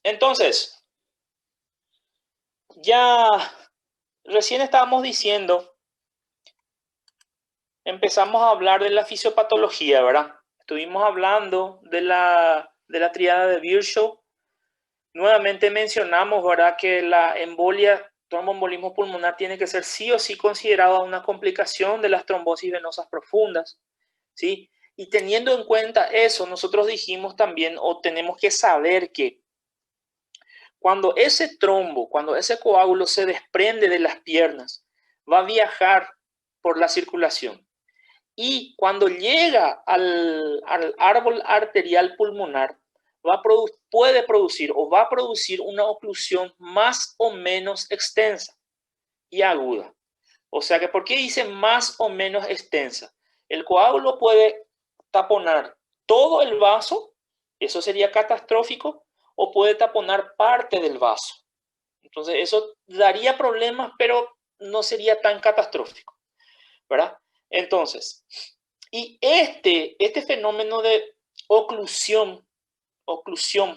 Entonces, ya recién estábamos diciendo, empezamos a hablar de la fisiopatología, ¿verdad? Estuvimos hablando de la tríada de Virchow. Nuevamente mencionamos, ¿verdad?, que la embolia, tromboembolismo pulmonar, tiene que ser sí o sí considerada una complicación de las trombosis venosas profundas, ¿sí? Y teniendo en cuenta eso, nosotros dijimos también, o tenemos que saber que cuando ese trombo, cuando ese coágulo se desprende de las piernas, va a viajar por la circulación. Y cuando llega al árbol arterial pulmonar, puede producir o va a producir una oclusión más o menos extensa y aguda. O sea que, ¿por qué dice más o menos extensa? El coágulo puede taponar todo el vaso, eso sería catastrófico, o puede taponar parte del vaso. Entonces, eso daría problemas, pero no sería tan catastrófico, ¿verdad? Entonces, y este fenómeno de oclusión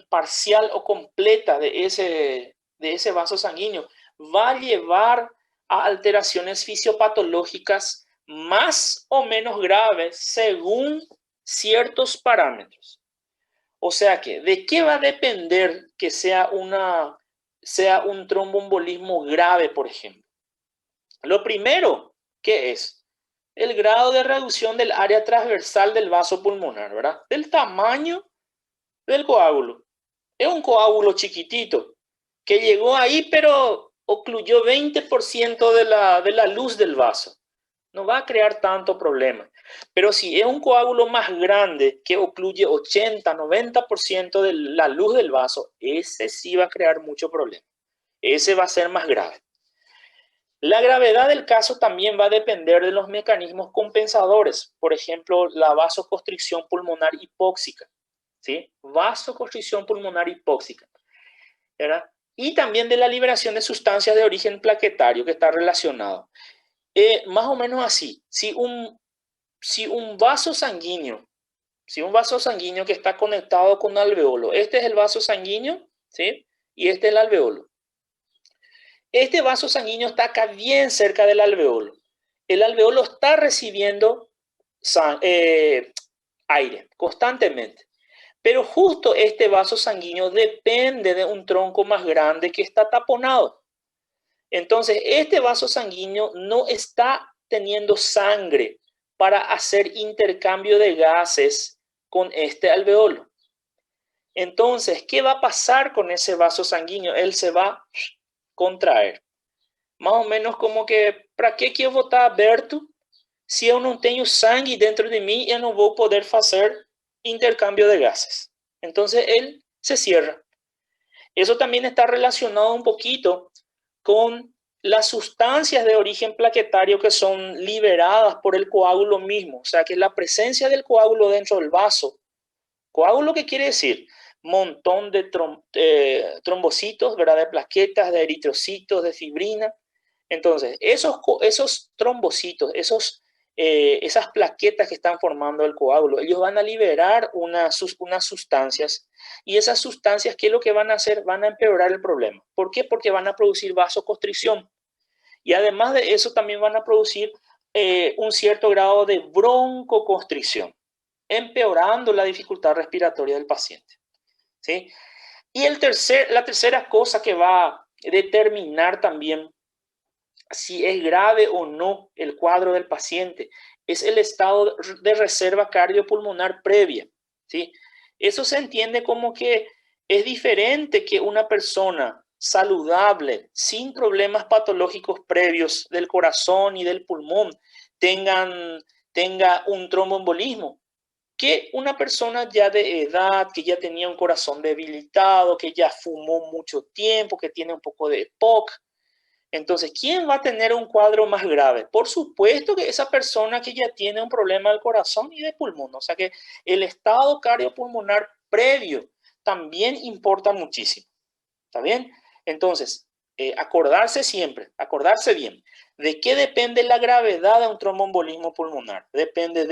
parcial o completa de ese vaso sanguíneo va a llevar a alteraciones fisiopatológicas más o menos graves según ciertos parámetros. O sea que, ¿de qué va a depender que sea un tromboembolismo grave, por ejemplo? Lo primero, ¿qué es? El grado de reducción del área transversal del vaso pulmonar, ¿verdad? Del tamaño del coágulo. Es un coágulo chiquitito que llegó ahí, pero ocluyó 20% de la luz del vaso. No va a crear tanto problema. Pero si es un coágulo más grande que ocluye 80-90% de la luz del vaso, ese sí va a crear mucho problema. Ese va a ser más grave. La gravedad del caso también va a depender de los mecanismos compensadores, por ejemplo, la vasoconstricción pulmonar hipóxica, ¿sí? Vasoconstricción pulmonar hipóxica, ¿verdad? Y también de la liberación de sustancias de origen plaquetario que está relacionado. Más o menos así, si un vaso sanguíneo, que está conectado con un alveolo, este es el vaso sanguíneo, ¿sí? Y este es el alveolo. Este vaso sanguíneo está acá bien cerca del alveolo. El alveolo está recibiendo aire constantemente. Pero justo este vaso sanguíneo depende de un tronco más grande que está taponado. Entonces, este vaso sanguíneo no está teniendo sangre para hacer intercambio de gases con este alveolo. Entonces, ¿qué va a pasar con ese vaso sanguíneo? Él se va a contraer. Más ou menos como que, para que eu vou estar aberto se eu não tenho sangue dentro de mim e eu não vou poder fazer intercambio de gases? Entonces él se cierra. Eso también está relacionado un poquito con las sustancias de origen plaquetario que son liberadas por el coágulo mismo, o sea que la presencia del coágulo dentro del vaso. Coágulo, ¿qué quiere decir? Montón de trombocitos, ¿verdad? De plaquetas, de eritrocitos, de fibrina. Entonces, esos trombocitos, esas plaquetas que están formando el coágulo, ellos van a liberar unas sustancias, y esas sustancias, ¿qué es lo que van a hacer? Van a empeorar el problema. ¿Por qué? Porque van a producir vasoconstricción. Y además de eso, también van a producir un cierto grado de broncoconstricción, empeorando la dificultad respiratoria del paciente, ¿sí? Y la tercera cosa que va a determinar también si es grave o no el cuadro del paciente es el estado de reserva cardiopulmonar previa, ¿sí? Eso se entiende como que es diferente que una persona saludable, sin problemas patológicos previos del corazón y del pulmón, tenga un tromboembolismo, que una persona ya de edad, que ya tenía un corazón debilitado, que ya fumó mucho tiempo, que tiene un poco de EPOC. Entonces, ¿quién va a tener un cuadro más grave? Por supuesto que esa persona que ya tiene un problema del corazón y de pulmón. O sea que el estado cardiopulmonar previo también importa muchísimo. ¿Está bien? Entonces, acordarse siempre, acordarse bien, ¿de qué depende la gravedad de un tromboembolismo pulmonar? Depende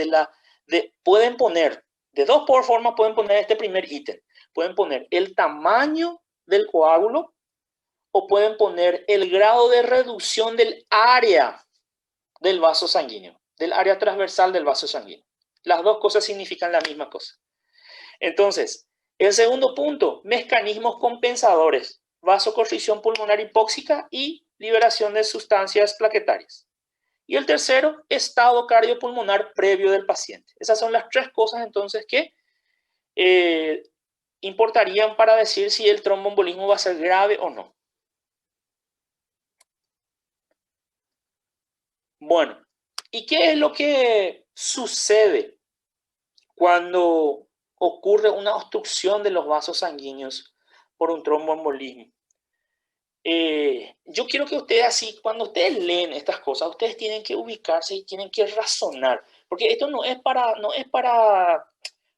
pueden poner, de dos formas pueden poner este primer ítem. Pueden poner el tamaño del coágulo o pueden poner el grado de reducción del área del vaso sanguíneo, del área transversal del vaso sanguíneo. Las dos cosas significan la misma cosa. Entonces, el segundo punto, mecanismos compensadores, vasoconstricción pulmonar hipóxica y liberación de sustancias plaquetarias. Y el tercero, estado cardiopulmonar previo del paciente. Esas son las tres cosas entonces que importarían para decir si el tromboembolismo va a ser grave o no. Bueno, ¿y qué es lo que sucede cuando ocurre una obstrucción de los vasos sanguíneos por un tromboembolismo? Yo quiero que ustedes así, cuando ustedes leen estas cosas, ustedes tienen que ubicarse y tienen que razonar, porque esto no es para,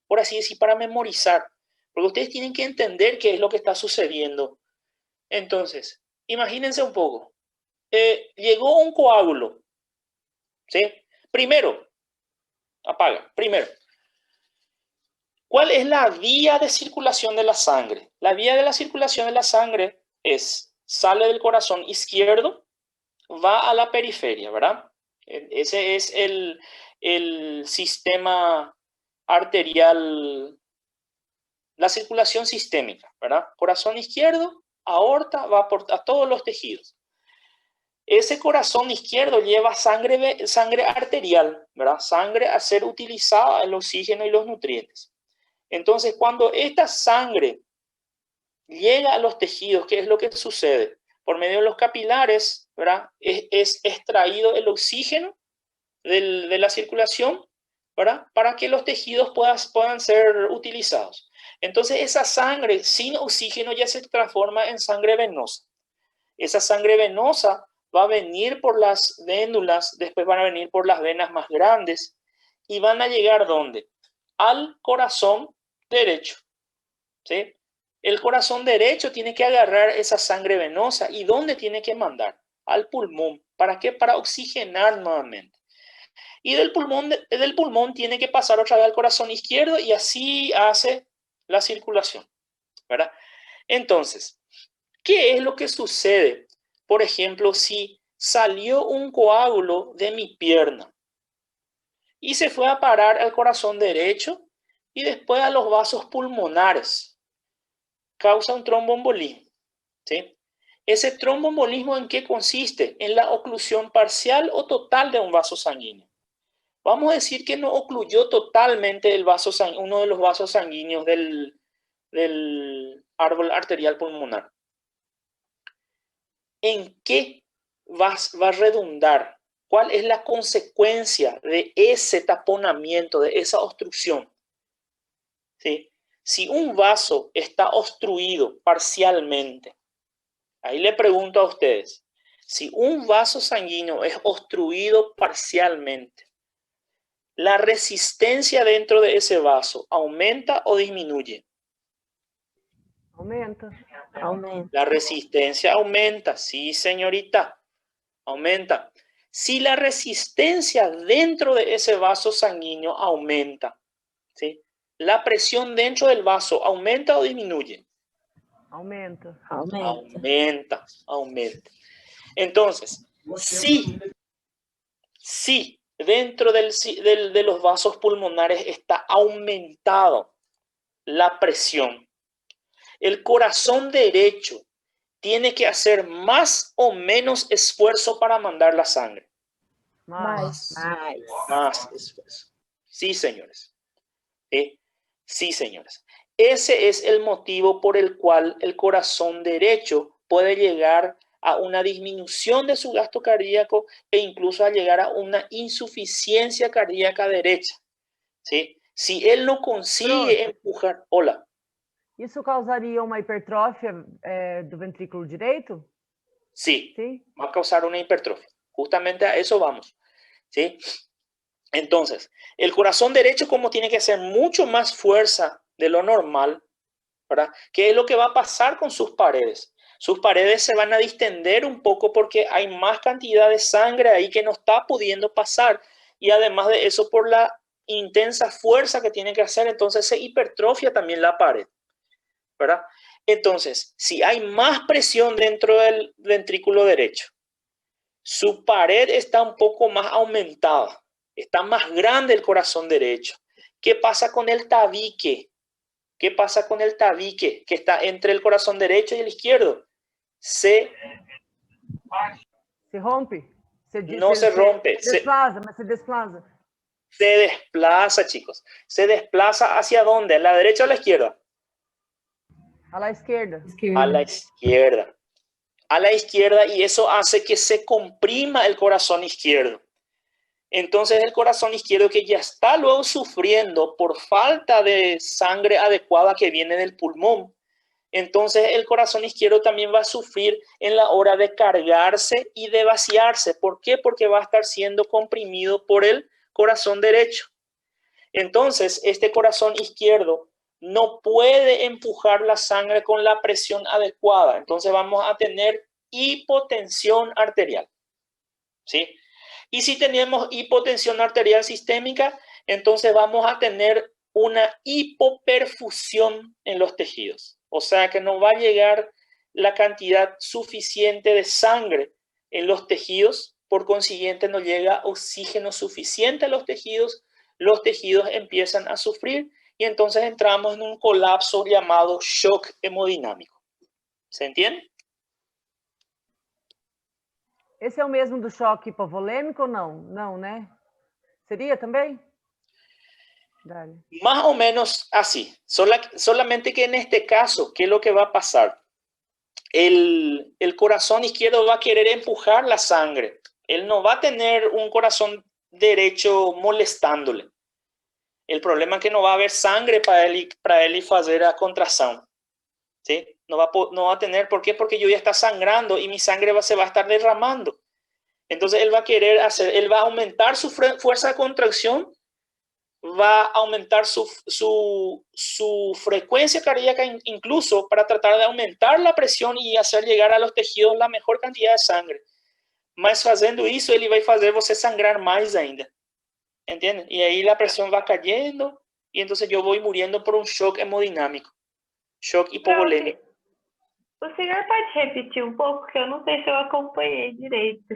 por así decir, para memorizar, porque ustedes tienen que entender qué es lo que está sucediendo. Entonces, imagínense un poco, llegó un coágulo, ¿sí? Primero, ¿cuál es la vía de circulación de la sangre? La vía de la circulación de la sangre sale del corazón izquierdo, va a la periferia, ¿verdad? Ese es el sistema arterial, la circulación sistémica, ¿verdad? Corazón izquierdo, aorta, va a todos los tejidos. Ese corazón izquierdo lleva sangre arterial, ¿verdad? Sangre a ser utilizada, el oxígeno y los nutrientes. Entonces, cuando esta sangre llega a los tejidos, ¿qué es lo que sucede? Por medio de los capilares, ¿verdad? Es extraído el oxígeno de la circulación, ¿verdad? Para que los tejidos puedan ser utilizados. Entonces, esa sangre sin oxígeno ya se transforma en sangre venosa. Esa sangre venosa va a venir por las vénulas, después van a venir por las venas más grandes y van a llegar ¿dónde? Al corazón derecho, ¿sí? El corazón derecho tiene que agarrar esa sangre venosa y ¿dónde tiene que mandar? Al pulmón. ¿Para qué? Para oxigenar nuevamente. Y del pulmón tiene que pasar otra vez al corazón izquierdo y así hace la circulación, ¿verdad? Entonces, ¿qué es lo que sucede? Por ejemplo, si salió un coágulo de mi pierna y se fue a parar al corazón derecho y después a los vasos pulmonares, causa un tromboembolismo, ¿sí? ¿Ese tromboembolismo en qué consiste? En la oclusión parcial o total de un vaso sanguíneo. Vamos a decir que no ocluyó totalmente uno de los vasos sanguíneos del árbol arterial pulmonar. ¿En qué va a redundar? ¿Cuál es la consecuencia de ese taponamiento, de esa obstrucción? ¿Sí? Si un vaso está obstruido parcialmente, ahí le pregunto a ustedes, si un vaso sanguíneo es obstruido parcialmente, ¿la resistencia dentro de ese vaso aumenta o disminuye? Aumenta. La resistencia aumenta, sí, señorita, aumenta. Si la resistencia dentro de ese vaso sanguíneo aumenta, ¿sí? ¿La presión dentro del vaso aumenta o disminuye? Aumenta. Aumenta. Entonces, si dentro de los vasos pulmonares está aumentado la presión, el corazón derecho tiene que hacer más o menos esfuerzo para mandar la sangre. Más. Más esfuerzo. Sí, señores. Sí, señores. Ese es el motivo por el cual el corazón derecho puede llegar a una disminución de su gasto cardíaco e incluso a llegar a una insuficiencia cardíaca derecha. ¿Sí? Si él no consigue empujar... Hola. Isso causaria uma hipertrofia do ventrículo direito? Sí, va a causar una hipertrofia. Justamente a eso vamos. ¿Sí? Entonces, el corazón derecho, como tiene que hacer mucho más fuerza de lo normal, ¿verdad? ¿Qué es lo que va a pasar con sus paredes? Sus paredes se van a distender un poco porque hay más cantidad de sangre ahí que no está pudiendo pasar. Y además de eso, por la intensa fuerza que tiene que hacer, entonces se hipertrofia también la pared, ¿verdad? Entonces, si hay más presión dentro del ventrículo derecho, su pared está un poco más aumentada, está más grande el corazón derecho. ¿Qué pasa con el tabique? ¿Qué pasa con el tabique que está entre el corazón derecho y el izquierdo? Se rompe. No se rompe. Se desplaza, mas se desplaza. Se desplaza, chicos. ¿Se desplaza hacia dónde? ¿A la derecha o a la izquierda? A la izquierda. A la izquierda. A la izquierda, y eso hace que se comprima el corazón izquierdo. Entonces el corazón izquierdo, que ya está luego sufriendo por falta de sangre adecuada que viene del pulmón, entonces el corazón izquierdo también va a sufrir en la hora de cargarse y de vaciarse. ¿Por qué? Porque va a estar siendo comprimido por el corazón derecho. Entonces este corazón izquierdo no puede empujar la sangre con la presión adecuada. Entonces vamos a tener hipotensión arterial. ¿Sí? Y si tenemos hipotensión arterial sistémica, entonces vamos a tener una hipoperfusión en los tejidos. O sea que no va a llegar la cantidad suficiente de sangre en los tejidos, por consiguiente no llega oxígeno suficiente a los tejidos empiezan a sufrir y entonces entramos en un colapso llamado shock hemodinámico. ¿Se entiende? Esse é o mesmo do choque hipovolêmico ou não? Não, né? Seria também? Dale. Más o menos así. Solamente que en este caso, ¿qué es lo que va a pasar? El corazón izquierdo va a querer empujar la sangre. Él no va a tener un corazón derecho molestándole. El problema es que no va a haber sangre para él hacer la contracción. ¿Sí? No va a tener, ¿por qué? Porque yo ya está sangrando y mi sangre se va a estar derramando. Entonces él va a querer él va a aumentar su fuerza de contracción, va a aumentar su frecuencia cardíaca incluso para tratar de aumentar la presión y hacer llegar a los tejidos la mejor cantidad de sangre. Mas fazendo isso, ele vai fazer você sangrar mais ainda. ¿Entienden? Y ahí la presión va cayendo y entonces yo voy muriendo por un shock hemodinámico. Shock hipovolémico. O senhor pode repetir um pouco, porque eu não sei se eu acompanhei direito.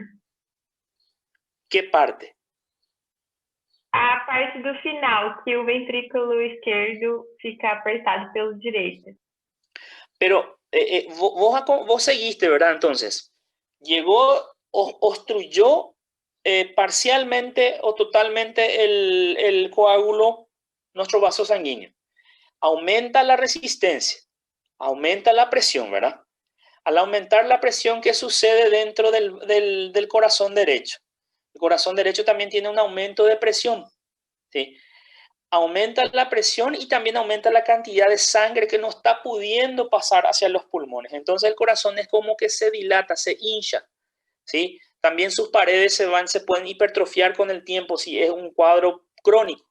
¿Qué parte? A parte do final, que o ventrículo esquerdo fica apertado pelo direito. Pero vos seguiste, ¿verdad? Entonces, llegó, obstruyó parcialmente o totalmente el coágulo, nuestro vaso sanguíneo. Aumenta la resistencia, aumenta la presión, ¿verdad? Al aumentar la presión, ¿qué sucede dentro del corazón derecho? El corazón derecho también tiene un aumento de presión, ¿sí? Aumenta la presión y también aumenta la cantidad de sangre que no está pudiendo pasar hacia los pulmones. Entonces el corazón es como que se dilata, se hincha, ¿sí? También sus paredes se pueden hipertrofiar con el tiempo si es un cuadro crónico,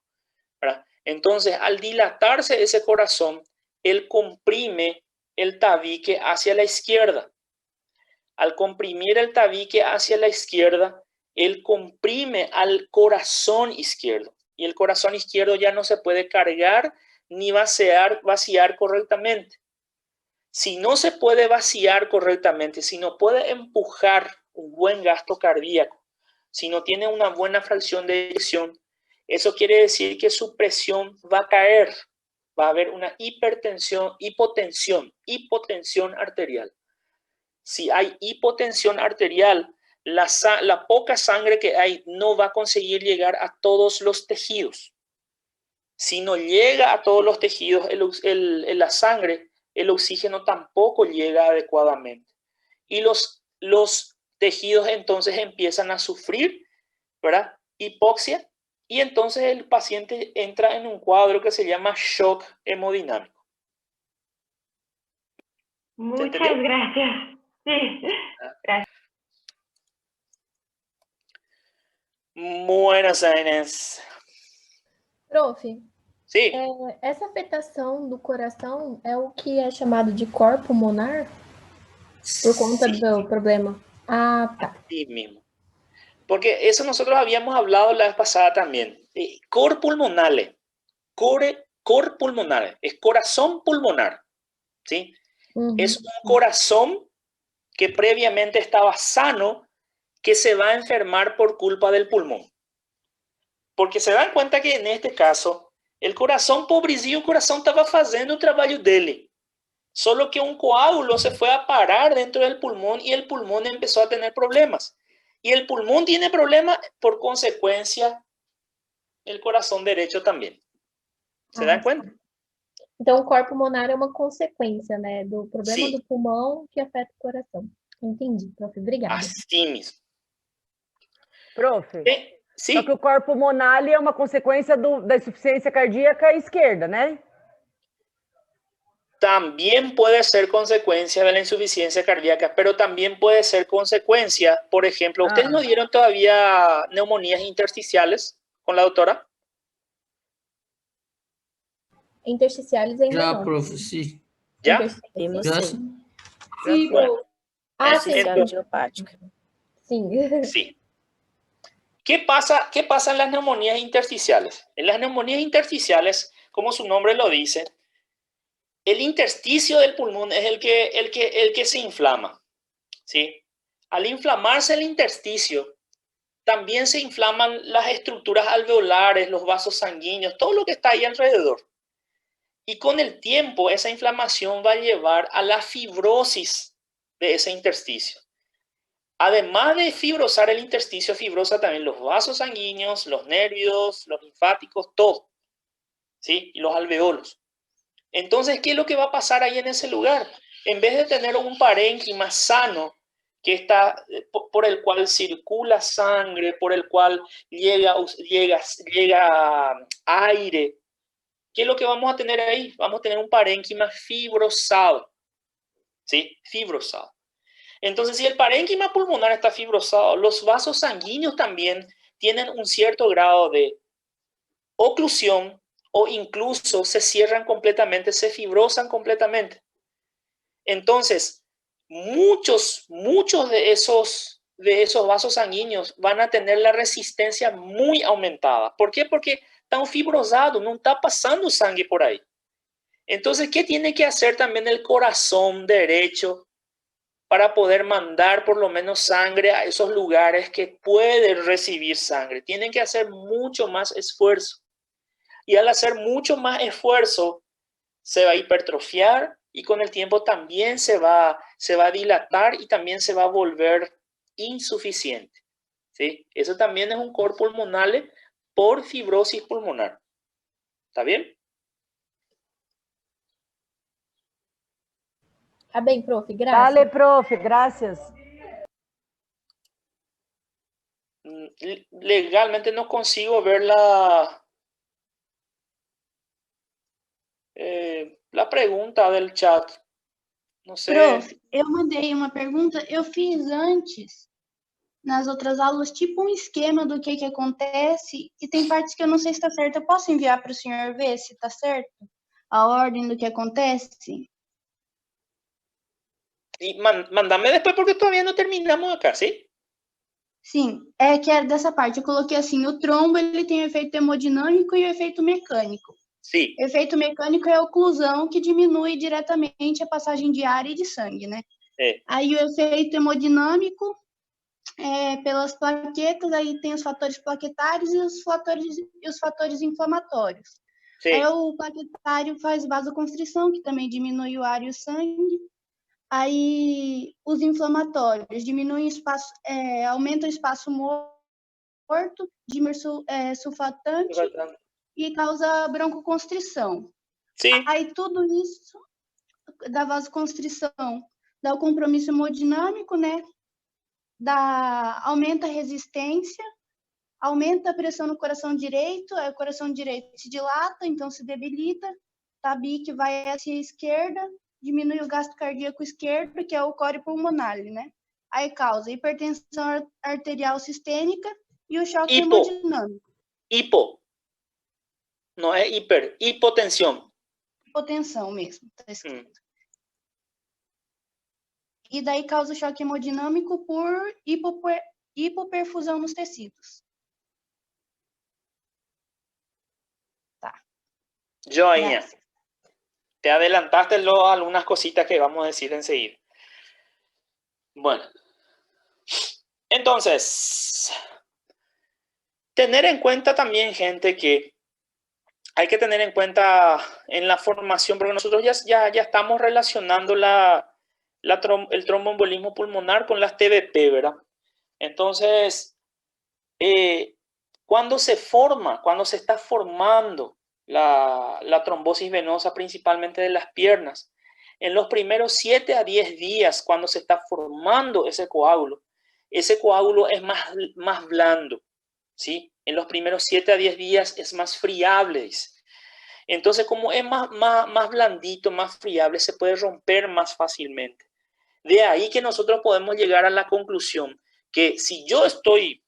¿verdad? Entonces, al dilatarse ese corazón, él comprime el tabique hacia la izquierda. Al comprimir el tabique hacia la izquierda, él comprime al corazón izquierdo. Y el corazón izquierdo ya no se puede cargar ni vaciar correctamente. Si no se puede vaciar correctamente, si no puede empujar un buen gasto cardíaco, si no tiene una buena fracción de eyección, eso quiere decir que su presión va a caer, va a haber una hipotensión arterial. Si hay hipotensión arterial, la poca sangre que hay no va a conseguir llegar a todos los tejidos. Si no llega a todos los tejidos la sangre, el oxígeno tampoco llega adecuadamente. Y los tejidos entonces empiezan a sufrir, ¿verdad? Hipoxia. Y entonces el paciente entra en un cuadro que se llama shock hemodinámico. Muchas gracias. Sí, gracias. Buenas Aires. Prof, Sim. Essa afetação do coração é o que é chamado de cor pulmonar? Por conta do problema. Ah, tá. Sí mismo. Porque eso nosotros habíamos hablado la vez pasada también. Cor pulmonale. Cor pulmonale. Es corazón pulmonar. ¿Sí? Es un corazón que previamente estaba sano, que se va a enfermar por culpa del pulmón. Porque se dan cuenta que en este caso, el corazón, pobrezinho, o corazón estaba haciendo el trabajo dele. Solo que un coágulo se fue a parar dentro del pulmón y el pulmón empezó a tener problemas. Y el pulmón tiene problemas, por consecuencia, el corazón derecho también. ¿Se dan cuenta? Então, o cor pulmonar é uma consequência, né, do problema Sim. do pulmão que afeta o coração. Entendi, prof. Obrigada. Assim mesmo. Prof, Sim. só que o cor pulmonar é uma consequência da insuficiência cardíaca esquerda, né? También puede ser consecuencia de la insuficiencia cardíaca, pero también puede ser consecuencia, por ejemplo, ¿ustedes no dieron todavía neumonías intersticiales con la doctora? Intersticiales ainda Já, não. prof, sim. ¿Ya? Vimos Já, sim. Sim, Bueno, prof. Ah, sim. Insuficiência cardiopática. Sim. Sí. ¿Qué pasa en las neumonías intersticiales? En las neumonías intersticiales, como su nombre lo dice, el intersticio del pulmón es el que se inflama, ¿sí? Al inflamarse el intersticio, también se inflaman las estructuras alveolares, los vasos sanguíneos, todo lo que está ahí alrededor. Y con el tiempo, esa inflamación va a llevar a la fibrosis de ese intersticio. Además de fibrosar el intersticio, fibrosa también los vasos sanguíneos, los nervios, los linfáticos, todo, ¿sí? Y los alveolos. Entonces, ¿qué es lo que va a pasar ahí en ese lugar? En vez de tener un parénquima sano, que está, por el cual circula sangre, por el cual llega aire, ¿qué es lo que vamos a tener ahí? Vamos a tener un parénquima fibrosado, ¿sí? Fibrosado. Entonces, si el parénquima pulmonar está fibrosado, los vasos sanguíneos también tienen un cierto grado de oclusión o incluso se cierran completamente, se fibrosan completamente. Entonces, muchos de esos vasos sanguíneos van a tener la resistencia muy aumentada. ¿Por qué? Porque están fibrosados, no está pasando sangre por ahí. Entonces, ¿qué tiene que hacer también el corazón derecho para poder mandar por lo menos sangre a esos lugares que pueden recibir sangre? Tienen que hacer mucho más esfuerzo. Y al hacer mucho más esfuerzo, se va a hipertrofiar y con el tiempo también se va a dilatar y también se va a volver insuficiente, ¿sí? Eso también es un cor pulmonar por fibrosis pulmonar. ¿Está bien? Tá bem, prof. Graças. Dale, prof. Gracias. Legalmente no consigo ver la pergunta del chat. Não sei. Prof, eu mandei uma pergunta, eu fiz antes, nas outras aulas, tipo um esquema do que acontece, e tem partes que eu não sei se está certo. Eu posso enviar para o senhor ver se está certo? A ordem do que acontece? E mandame depois, porque todavía não terminamos acá, ¿sí? Sim, é que é dessa parte. Eu coloquei assim, o trombo ele tem o efeito hemodinâmico e o efeito mecânico. Sim. O efeito mecânico é a oclusão, que diminui diretamente a passagem de ar e de sangue, né? É. Aí o efeito hemodinâmico é pelas plaquetas, aí tem os fatores plaquetários e os fatores inflamatórios. Sim. Aí o plaquetário faz vasoconstrição, que também diminui o ar e o sangue. Aí os inflamatórios diminuem o espaço, aumenta o espaço morto, diminui sulfatante e causa broncoconstrição. Sim. Aí tudo isso da vasoconstrição dá o compromisso hemodinâmico, né? Aumenta a resistência, aumenta a pressão no coração direito, aí o coração direito se dilata, então se debilita, tabique vai à esquerda, diminui o gasto cardíaco esquerdo, que é o core pulmonar, né? Aí causa hipertensão arterial sistêmica e o choque hemodinâmico. Hipo. Não é hiper, hipotensão. Hipotensão mesmo, tá escrito. E daí causa o choque hemodinâmico por hipoperfusão nos tecidos. Tá. Joinha. Graças. Te adelantaste algunas cositas que vamos a decir enseguida. Bueno, entonces, tener en cuenta también, gente, que hay que tener en cuenta en la formación, porque nosotros ya estamos relacionando el tromboembolismo pulmonar con las TBP, ¿verdad? Entonces, cuando se está formando la trombosis venosa, principalmente de las piernas, en los primeros 7 a 10 días, cuando se está formando ese coágulo es más blando, ¿sí? En los primeros 7 a 10 días es más friable, dice. Entonces, como es más blandito, más friable, se puede romper más fácilmente. De ahí que nosotros podemos llegar a la conclusión que si yo estoy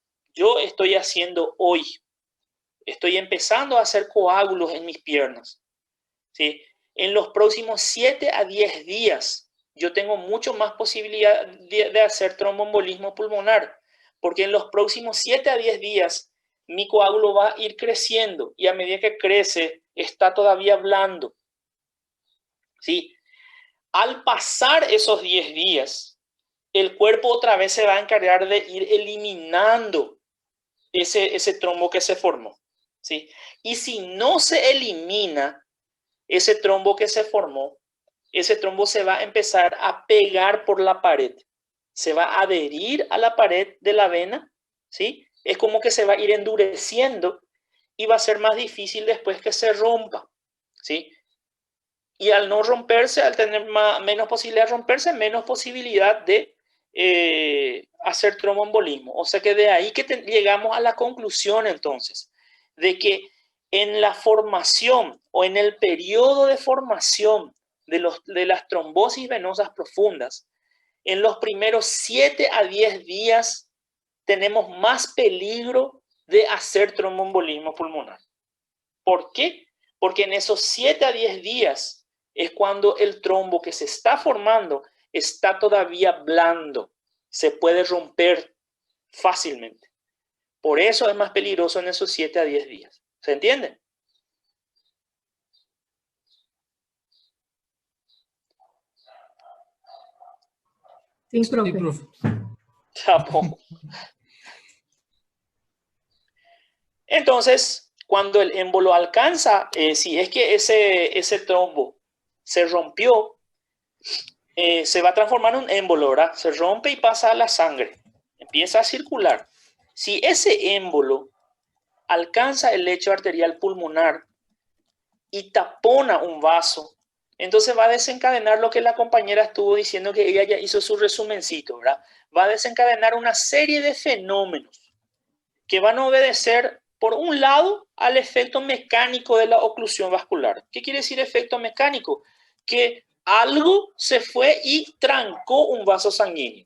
haciendo hoy, estoy empezando a hacer coágulos en mis piernas, ¿sí? En los próximos 7 a 10 días, yo tengo mucho más posibilidad de hacer tromboembolismo pulmonar, porque en los próximos 7 a 10 días, mi coágulo va a ir creciendo y a medida que crece, está todavía blando, ¿sí? Al pasar esos 10 días, el cuerpo otra vez se va a encargar de ir eliminando ese trombo que se formó, ¿sí? Y si no se elimina ese trombo que se formó, ese trombo se va a empezar a pegar por la pared, se va a adherir a la pared de la vena, ¿sí? Es como que se va a ir endureciendo y va a ser más difícil después que se rompa, ¿sí? Y al no romperse, al tener menos posibilidad de romperse, menos posibilidad de hacer tromboembolismo. O sea que de ahí que llegamos a la conclusión entonces, de que en la formación o en el periodo de formación de las trombosis venosas profundas, en los primeros 7 a 10 días tenemos más peligro de hacer tromboembolismo pulmonar. ¿Por qué? Porque en esos 7 a 10 días es cuando el trombo que se está formando está todavía blando, se puede romper fácilmente. Por eso es más peligroso en esos 7 a 10 días. ¿Se entiende? Sí, profe. Sí, profe. Chapo. Entonces, cuando el émbolo alcanza, si es que ese trombo se rompió, se va a transformar en un émbolo, ¿verdad? Se rompe y pasa a la sangre. Empieza a circular. Si ese émbolo alcanza el lecho arterial pulmonar y tapona un vaso, entonces va a desencadenar lo que la compañera estuvo diciendo, que ella ya hizo su resumencito, ¿verdad? Va a desencadenar una serie de fenómenos que van a obedecer, por un lado, al efecto mecánico de la oclusión vascular. ¿Qué quiere decir efecto mecánico? Que algo se fue y trancó un vaso sanguíneo,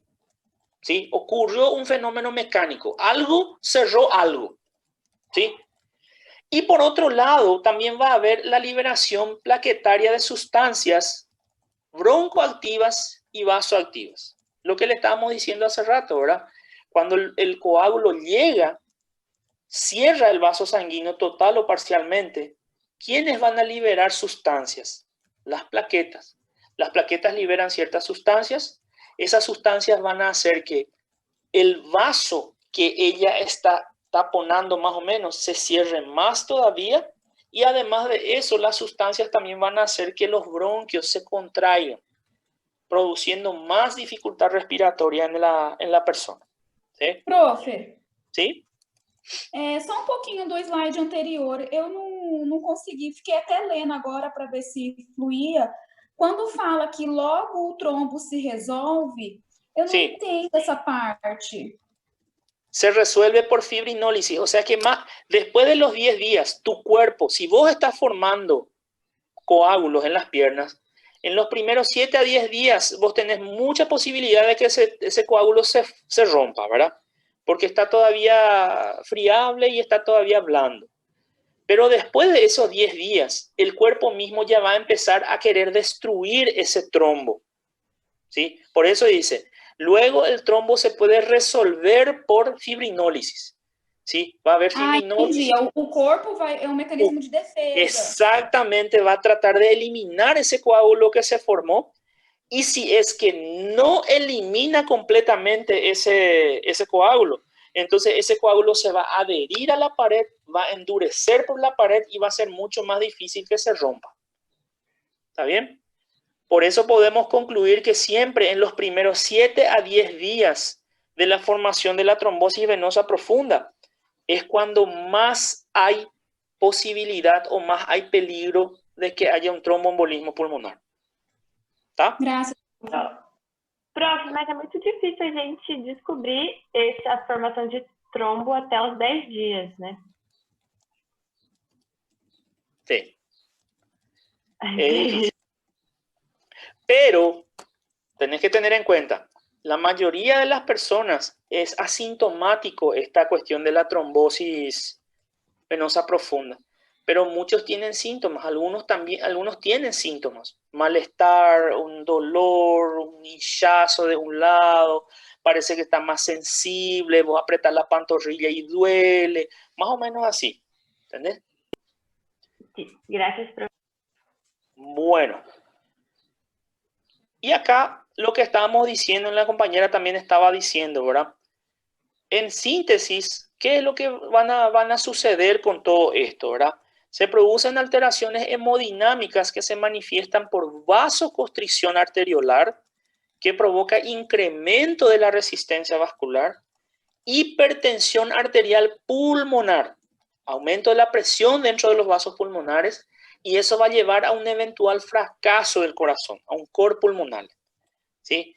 ¿sí? Ocurrió un fenómeno mecánico, algo cerró algo, ¿sí? Y por otro lado, también va a haber la liberación plaquetaria de sustancias broncoactivas y vasoactivas. Lo que le estábamos diciendo hace rato, ¿verdad? Cuando el coágulo llega, cierra el vaso sanguíneo total o parcialmente, ¿quiénes van a liberar sustancias? Las plaquetas. Las plaquetas liberan ciertas sustancias. Esas sustancias van a hacer que el vaso que ella está taponando más o menos se cierre más todavía, y además de eso las sustancias también van a hacer que los bronquios se contraigan, produciendo más dificultad respiratoria en la persona. ¿Sí? Profe, ¿Sí? só um pouquinho do slide anterior, eu não consegui, fiquei até lendo agora para ver se fluía. Quando fala que logo o trombo se resolve, eu não Sí. entendo essa parte. Se resuelve por fibrinólisis, o sea que después de los 10 días, tu cuerpo, si vos estás formando coágulos en las piernas, en los primeros 7 a 10 días vos tenés mucha posibilidad de que ese coágulo se rompa, ¿verdad? Porque está todavía friable y está todavía blando. Pero después de esos 10 días, el cuerpo mismo ya va a empezar a querer destruir ese trombo, ¿sí? Por eso dice, luego el trombo se puede resolver por fibrinólisis, ¿sí? Va a haber fibrinosis. Entendi. O corpo é um mecanismo de defesa. Exactamente, va a tratar de eliminar ese coágulo que se formó. Y si es que no elimina completamente ese coágulo, entonces ese coágulo se va a adherir a la pared, va a endurecer por la pared y va a ser mucho más difícil que se rompa. ¿Está bien? Por eso podemos concluir que siempre en los primeros 7 a 10 días de la formación de la trombosis venosa profunda es cuando más hay posibilidad o más hay peligro de que haya un tromboembolismo pulmonar. Tá? Graças. Prof, mas é muito difícil a gente descobrir essa formação de trombo até os 10 dias, né? Sí. Pero tenés que tener en cuenta, la mayoría de las personas es asintomático esta cuestión de la trombosis venosa profunda. Pero muchos tienen síntomas, algunos tienen síntomas, malestar, un dolor, un hinchazo de un lado, parece que está más sensible, vos apretás la pantorrilla y duele, más o menos así, ¿entendés? Sí, gracias, profe. Bueno, y acá lo que estábamos diciendo, la compañera también estaba diciendo, ¿verdad? En síntesis, ¿qué es lo que van a suceder con todo esto, verdad? Se producen alteraciones hemodinámicas que se manifiestan por vasoconstricción arteriolar, que provoca incremento de la resistencia vascular, hipertensión arterial pulmonar, aumento de la presión dentro de los vasos pulmonares, y eso va a llevar a un eventual fracaso del corazón, a un cor pulmonar, ¿sí?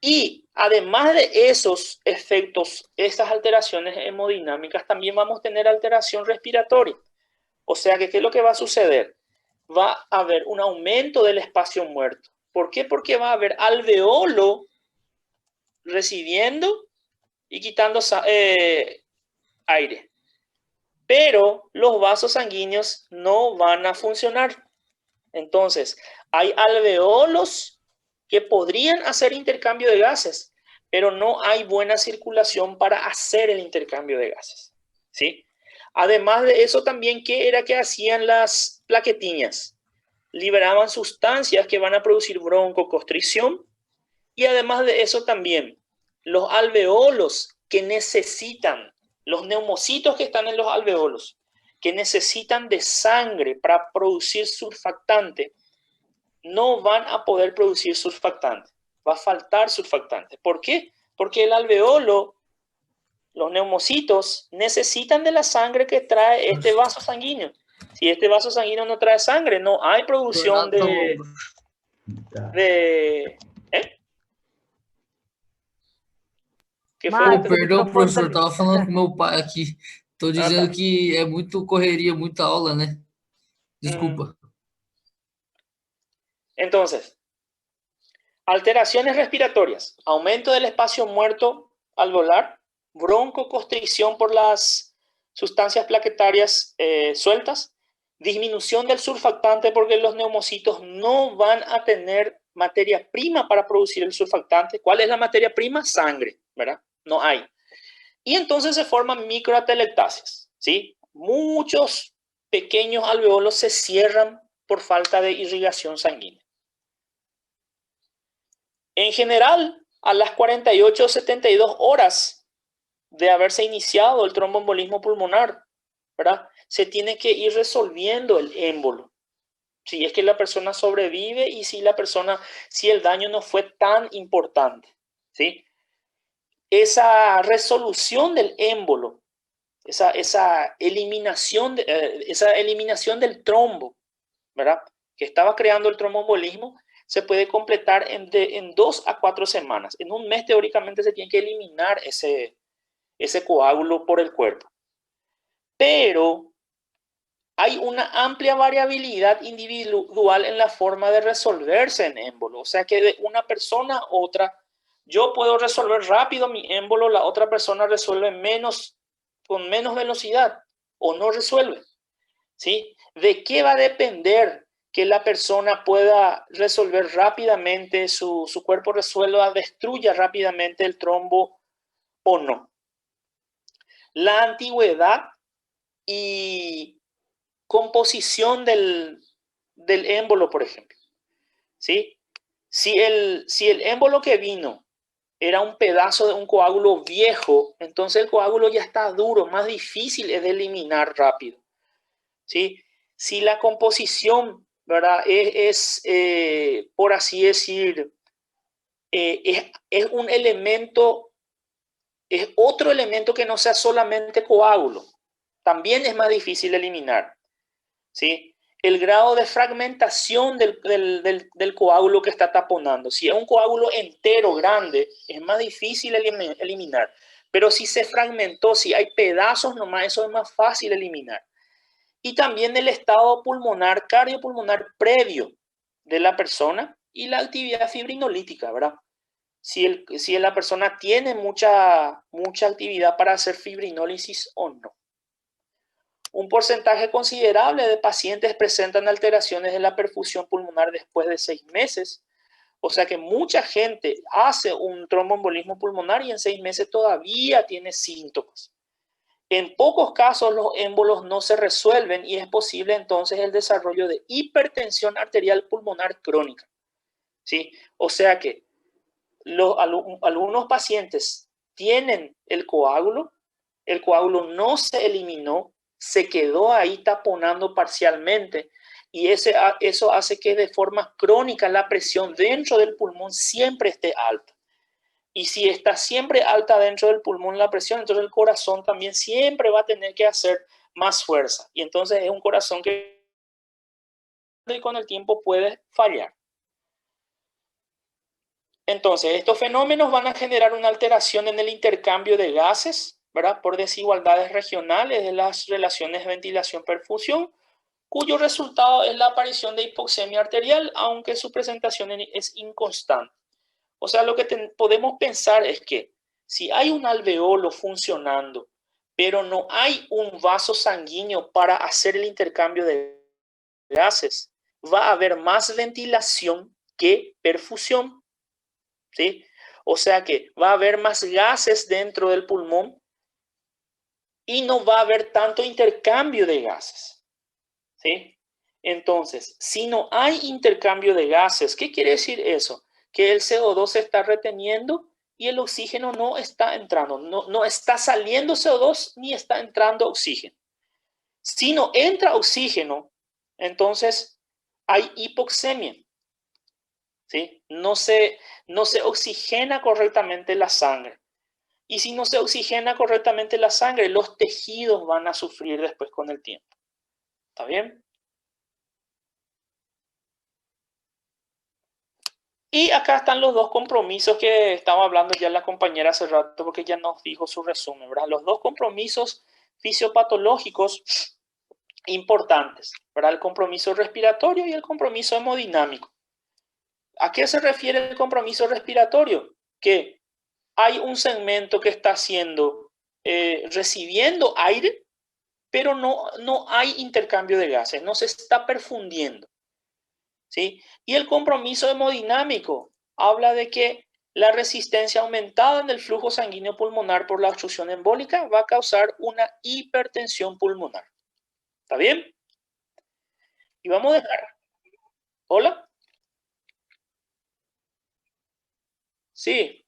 Y además de esos efectos, esas alteraciones hemodinámicas, también vamos a tener alteración respiratoria. O sea que, ¿qué es lo que va a suceder? Va a haber un aumento del espacio muerto. ¿Por qué? Porque va a haber alveolo recibiendo y quitando aire. Pero los vasos sanguíneos no van a funcionar. Entonces, hay alveolos que podrían hacer intercambio de gases, pero no hay buena circulación para hacer el intercambio de gases, ¿sí? Además de eso también, ¿qué era que hacían las plaquetinas? Liberaban sustancias que van a producir broncoconstricción, y además de eso también, los alveolos que necesitan, los neumocitos que están en los alveolos, que necesitan de sangre para producir surfactante, no van a poder producir surfactante. Va a faltar surfactante. ¿Por qué? Porque el alveolo, los neumocitos, necesitan de la sangre que trae este vaso sanguíneo. Si este vaso sanguíneo no trae sangre, no hay producción ¿eh? ¿Qué fue? Marcos, Perdão, professor, tá- estava falando com meu pai aqui. Tô dizendo que é muito correria, muita aula, né? Desculpa. Entonces, alteraciones respiratorias, aumento del espacio muerto alveolar, broncoconstricción por las sustancias plaquetarias sueltas, disminución del surfactante porque los neumocitos no van a tener materia prima para producir el surfactante. ¿Cuál es la materia prima? Sangre, ¿verdad? No hay. Y entonces se forman microatelectasias, ¿sí? Muchos pequeños alveolos se cierran por falta de irrigación sanguínea. En general, a las 48 o 72 horas de haberse iniciado el tromboembolismo pulmonar, ¿verdad? Se tiene que ir resolviendo el émbolo. Si es que la persona sobrevive y si el daño no fue tan importante, ¿sí? Esa resolución del émbolo, esa eliminación del trombo, ¿verdad? Que estaba creando el tromboembolismo, se puede completar en 2 a 4 semanas. En un mes, teóricamente, se tiene que eliminar ese coágulo por el cuerpo. Pero hay una amplia variabilidad individual en la forma de resolverse en émbolo. O sea que de una persona a otra, yo puedo resolver rápido mi émbolo, la otra persona resuelve con menos velocidad o no resuelve, ¿sí? ¿De qué va a depender que la persona pueda resolver rápidamente, su cuerpo destruya rápidamente el trombo o no? la antigüedad y composición del émbolo, por ejemplo. ¿Sí? Si el émbolo que vino era un pedazo de un coágulo viejo, entonces el coágulo ya está duro, más difícil es de eliminar rápido. ¿Sí? Si la composición, ¿verdad? Por así decir, es un elemento, es otro elemento que no sea solamente coágulo, también es más difícil eliminar. ¿Sí? El grado de fragmentación del coágulo que está taponando. Si es un coágulo entero, grande, es más difícil eliminar. Pero si se fragmentó, si hay pedazos nomás, eso es más fácil eliminar. Y también el estado pulmonar, cardiopulmonar previo de la persona y la actividad fibrinolítica, ¿verdad? Si la persona tiene mucha actividad para hacer fibrinólisis o no. Un porcentaje considerable de pacientes presentan alteraciones de la perfusión pulmonar después de 6 meses. O sea que mucha gente hace un tromboembolismo pulmonar y en 6 meses todavía tiene síntomas. En pocos casos los émbolos no se resuelven y es posible entonces el desarrollo de hipertensión arterial pulmonar crónica. ¿Sí? O sea que algunos pacientes tienen el coágulo no se eliminó, se quedó ahí taponando parcialmente y eso hace que de forma crónica la presión dentro del pulmón siempre esté alta. Y si está siempre alta dentro del pulmón la presión, entonces el corazón también siempre va a tener que hacer más fuerza. Y entonces es un corazón que con el tiempo puede fallar. Entonces, estos fenómenos van a generar una alteración en el intercambio de gases, ¿verdad? Por desigualdades regionales de las relaciones de ventilación-perfusión, cuyo resultado es la aparición de hipoxemia arterial, aunque su presentación es inconstante. O sea, lo que podemos pensar es que si hay un alveolo funcionando, pero no hay un vaso sanguíneo para hacer el intercambio de gases, va a haber más ventilación que perfusión. ¿Sí? O sea que va a haber más gases dentro del pulmón y no va a haber tanto intercambio de gases. ¿Sí? Entonces, si no hay intercambio de gases, ¿qué quiere decir eso? Que el CO2 se está reteniendo y el oxígeno no está entrando. No está saliendo CO2 ni está entrando oxígeno. Si no entra oxígeno, entonces hay hipoxemia. ¿Sí? No se oxigena correctamente la sangre. Y si no se oxigena correctamente la sangre, los tejidos van a sufrir después con el tiempo. ¿Está bien? Y acá están los dos compromisos que estaba hablando ya la compañera hace rato, porque ya nos dijo su resumen, ¿verdad? Los dos compromisos fisiopatológicos importantes, ¿verdad? El compromiso respiratorio y el compromiso hemodinámico. ¿A qué se refiere el compromiso respiratorio? Que hay un segmento que está recibiendo aire, pero no hay intercambio de gases, no se está perfundiendo. ¿Sí? Y el compromiso hemodinámico habla de que la resistencia aumentada en el flujo sanguíneo pulmonar por la obstrucción embólica va a causar una hipertensión pulmonar. ¿Está bien? Y vamos a dejar. ¿Hola? Sí.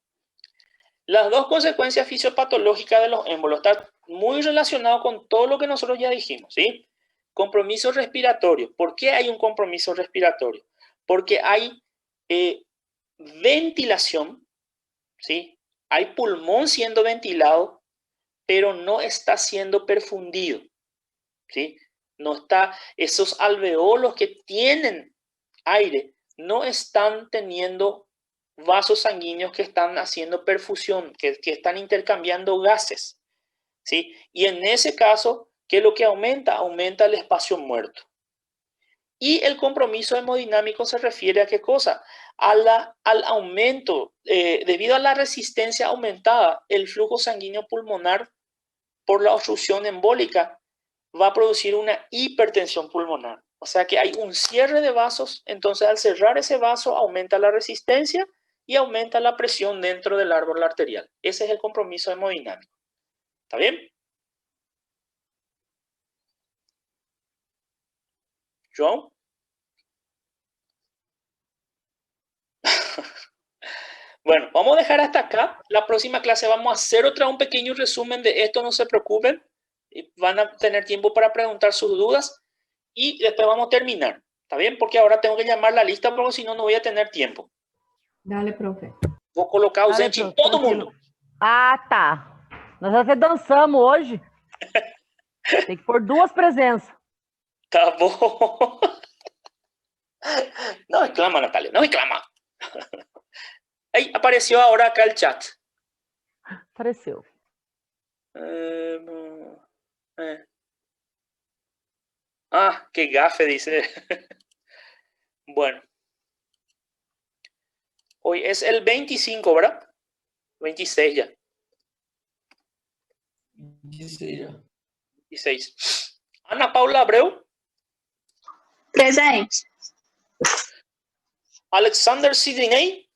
Las dos consecuencias fisiopatológicas de los émbolos están muy relacionados con todo lo que nosotros ya dijimos, ¿sí? Compromiso respiratorio. ¿Por qué hay un compromiso respiratorio? Porque hay ventilación, ¿sí? Hay pulmón siendo ventilado, pero no está siendo perfundido, ¿sí? No está, esos alveolos que tienen aire no están teniendo vasos sanguíneos que están haciendo perfusión, que están intercambiando gases, ¿sí? Y en ese caso, ¿qué es lo que aumenta? Aumenta el espacio muerto. Y el compromiso hemodinámico se refiere a qué cosa? Al aumento, debido a la resistencia aumentada, el flujo sanguíneo pulmonar por la obstrucción embólica va a producir una hipertensión pulmonar. O sea que hay un cierre de vasos, entonces al cerrar ese vaso aumenta la resistencia y aumenta la presión dentro del árbol arterial. Ese es el compromiso hemodinámico. ¿Está bien? João? Bueno, vamos a dejar hasta acá. La próxima clase vamos a hacer un pequeño resumen de esto, no se preocupen. Van a tener tiempo para preguntar sus dudas y después vamos a terminar. ¿Está bien? Porque ahora tengo que llamar la lista porque si no, no voy a tener tiempo. Dale, profe. Vou colocar Dale, ausente em profe, todo tranquilo. mundo. Ah, tá. Nós até dançamos hoje. Tem que pôr 2 presenças. Tá bom. No reclama, Natalia, no reclama. Ahí apareció ahora acá el chat. Apareceu. Ah, qué gafe, dice. Bueno. Hoy es el 25, ¿verdad? 26 ya. 26. Ana Paula Abreu. Presente. Alexander Sidney.